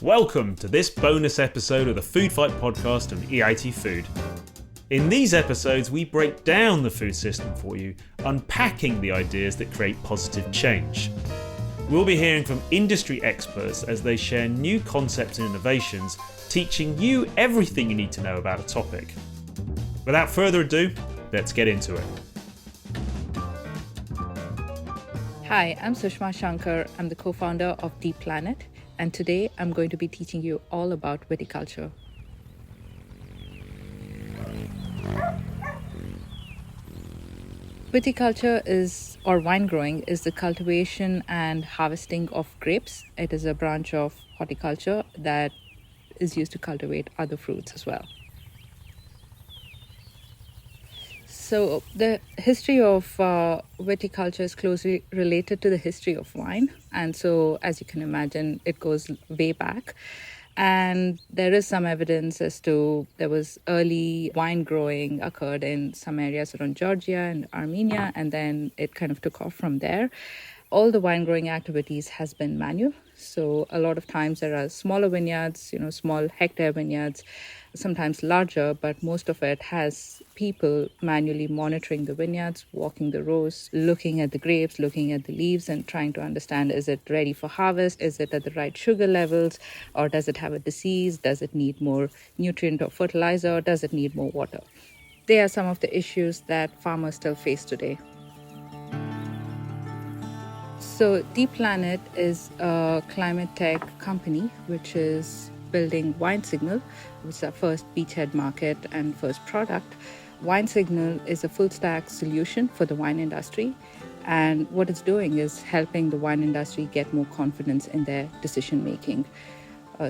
Welcome to this bonus episode of the Food Fight podcast of EIT Food. In these episodes, we break down the food system for you, unpacking the ideas that create positive change. We'll be hearing from industry experts as they share new concepts and innovations, teaching you everything you need to know about a topic. Without further ado, let's get into it. Hi, I'm Sushma Shankar. I'm the co-founder of Deep Planet, and today I'm going to be teaching you all about viticulture. Viticulture or wine growing is the cultivation and harvesting of grapes. It is a branch of horticulture that is used to cultivate other fruits as well. So the history of viticulture is closely related to the history of wine. And so, as you can imagine, it goes way back. And there is some evidence as to there was early wine growing occurred in some areas around Georgia and Armenia, and then it kind of took off from there. All the wine growing activities has been manual. So a lot of times there are smaller vineyards, small hectare vineyards, sometimes larger, but most of it has people manually monitoring the vineyards, walking the rows, looking at the grapes, looking at the leaves and trying to understand, is it ready for harvest? Is it at the right sugar levels? Or does it have a disease? Does it need more nutrient or fertilizer? Does it need more water? They are some of the issues that farmers still face today. So Deep Planet is a climate tech company which is building Wine Signal, which is our first beachhead market and first product. Wine Signal is a full stack solution for the wine industry. And what it's doing is helping the wine industry get more confidence in their decision making.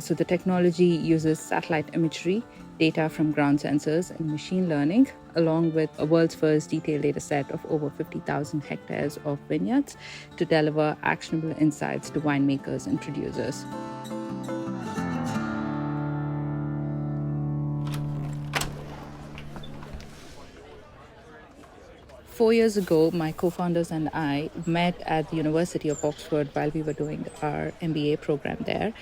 So the technology uses satellite imagery, data from ground sensors and machine learning, along with a world's first detailed data set of over 50,000 hectares of vineyards to deliver actionable insights to winemakers and producers. Four years ago, my co-founders and I met at the University of Oxford while we were doing our MBA program there.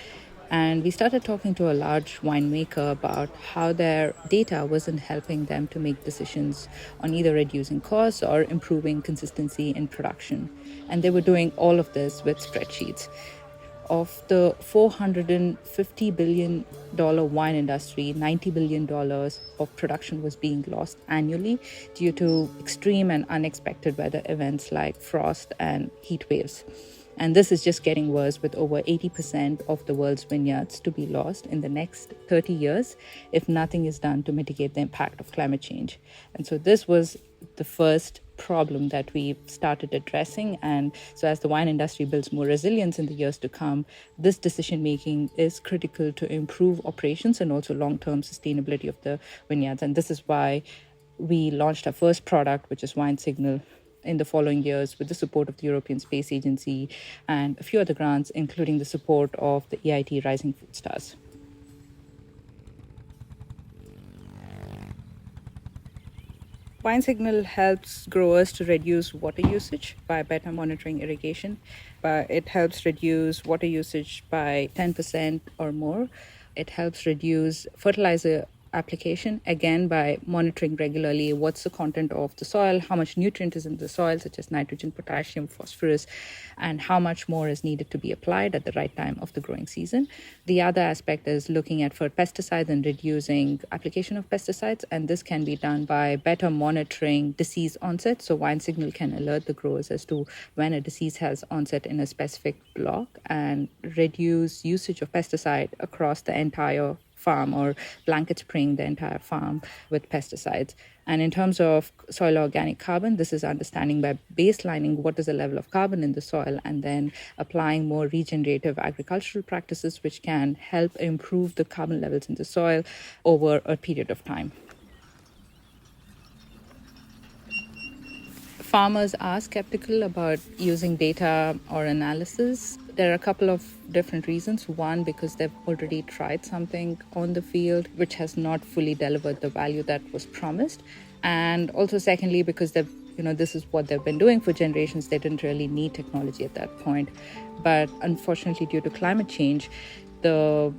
And we started talking to a large winemaker about how their data wasn't helping them to make decisions on either reducing costs or improving consistency in production. And they were doing all of this with spreadsheets. Of the $450 billion wine industry, $90 billion of production was being lost annually due to extreme and unexpected weather events like frost and heat waves. And this is just getting worse, with over 80% of the world's vineyards to be lost in the next 30 years if nothing is done to mitigate the impact of climate change. And so this was the first problem that we started addressing. And so as the wine industry builds more resilience in the years to come, this decision making is critical to improve operations and also long-term sustainability of the vineyards. And this is why we launched our first product, which is Wine Signal, in the following years with the support of the European Space Agency and a few other grants, including the support of the EIT Rising Food Stars. Wine Signal helps growers to reduce water usage by better monitoring irrigation. But it helps reduce water usage by 10% or more. It helps reduce fertilizer application, again by monitoring regularly what's the content of the soil, how much nutrient is in the soil, such as nitrogen, potassium, phosphorus, and how much more is needed to be applied at the right time of the growing season. The other aspect is looking at for pesticides and reducing application of pesticides, and this can be done by better monitoring disease onset. So Wine Signal can alert the growers as to when a disease has onset in a specific block and reduce usage of pesticide across the entire farm or blanket spraying the entire farm with pesticides. And in terms of soil organic carbon, this is understanding by baselining what is the level of carbon in the soil and then applying more regenerative agricultural practices which can help improve the carbon levels in the soil over a period of time. Farmers are skeptical about using data or analysis. There are a couple of different reasons. One, because they've already tried something on the field which has not fully delivered the value that was promised. And also secondly, because this is what they've been doing for generations, they didn't really need technology at that point. But unfortunately, due to climate change, the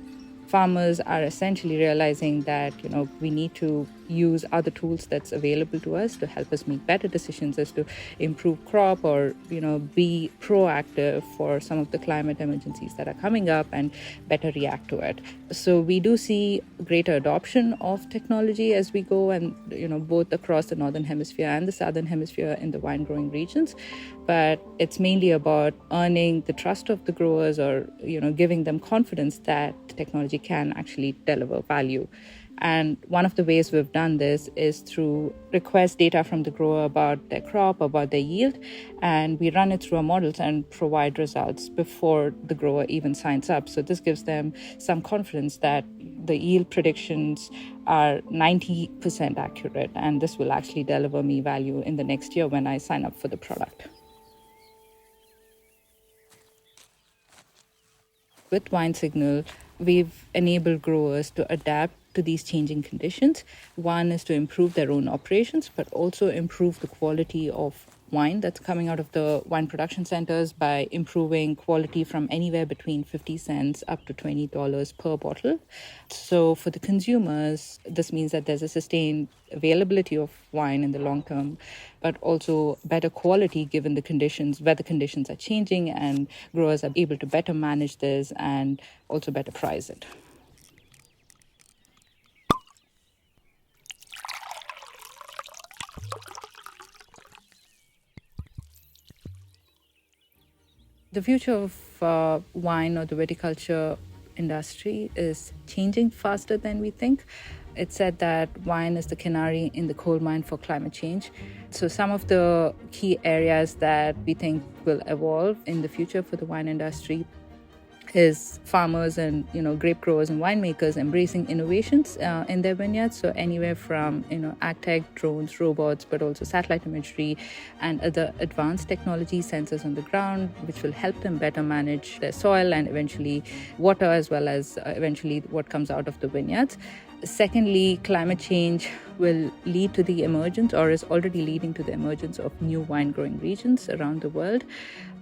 farmers are essentially realizing that, we need to use other tools that's available to us to help us make better decisions as to improve crop or, be proactive for some of the climate emergencies that are coming up and better react to it. So we do see greater adoption of technology as we go, and, both across the Northern Hemisphere and the Southern Hemisphere in the wine growing regions. But it's mainly about earning the trust of the growers or, giving them confidence that technology can actually deliver value. And one of the ways we've done this is through request data from the grower about their crop, about their yield, and we run it through our models and provide results before the grower even signs up. So this gives them some confidence that the yield predictions are 90% accurate, and this will actually deliver me value in the next year when I sign up for the product. With Wine Signal, we've enabled growers to adapt to these changing conditions. One is to improve their own operations, but also improve the quality of wine that's coming out of the wine production centers by improving quality from anywhere between 50 cents up to $20 per bottle. So for the consumers, this means that there's a sustained availability of wine in the long term, but also better quality given the conditions, weather conditions are changing, and growers are able to better manage this and also better price it. The future of wine or the viticulture industry is changing faster than we think. It's said that wine is the canary in the coal mine for climate change. So some of the key areas that we think will evolve in the future for the wine industry is farmers and grape growers and winemakers embracing innovations in their vineyards. So anywhere from ag tech, drones, robots, but also satellite imagery and other advanced technology, sensors on the ground, which will help them better manage their soil and eventually water, as well as eventually what comes out of the vineyards. Secondly, climate change will lead to the emergence, or is already leading to the emergence, of new wine growing regions around the world.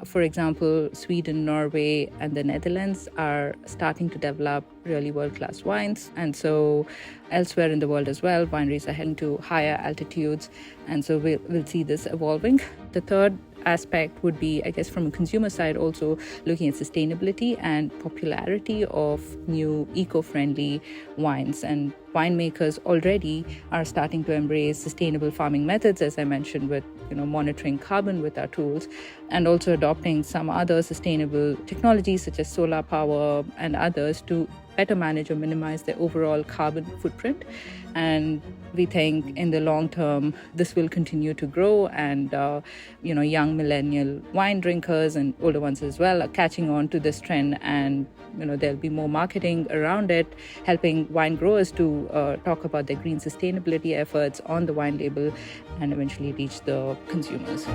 For example, Sweden, Norway, and the Netherlands are starting to develop really world-class wines. And so elsewhere in the world as well, wineries are heading to higher altitudes. And so we'll see this evolving. The third aspect would be, I guess, from a consumer side, also looking at sustainability and popularity of new eco-friendly wines. And winemakers already are starting to embrace sustainable farming methods, as I mentioned, with monitoring carbon with our tools, and also adopting some other sustainable technologies such as solar power and others to better manage or minimize their overall carbon footprint. And we think in the long term, this will continue to grow, and young millennial wine drinkers and older ones as well are catching on to this trend, and there'll be more marketing around it, helping wine growers to talk about their green sustainability efforts on the wine label and eventually reach the consumers.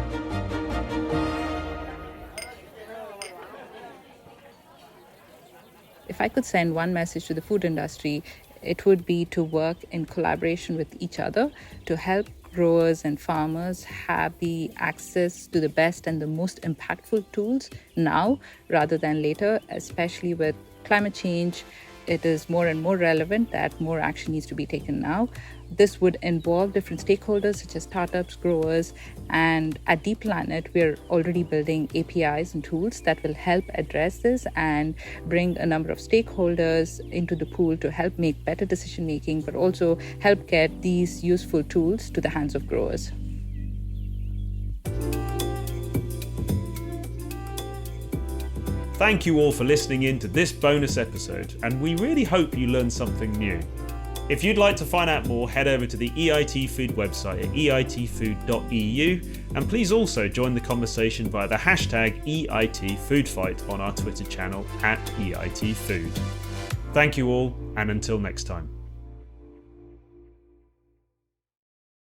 If I could send one message to the food industry, it would be to work in collaboration with each other to help growers and farmers have the access to the best and the most impactful tools now rather than later, especially with climate change. It is more and more relevant that more action needs to be taken now. This would involve different stakeholders such as startups, growers, and at Deep Planet, we're already building APIs and tools that will help address this and bring a number of stakeholders into the pool to help make better decision making, but also help get these useful tools to the hands of growers. Thank you all for listening in to this bonus episode, and we really hope you learned something new. If you'd like to find out more, head over to the EIT Food website at eitfood.eu, and please also join the conversation via the hashtag EITFoodFight on our Twitter channel at EITFood. Thank you all, and until next time.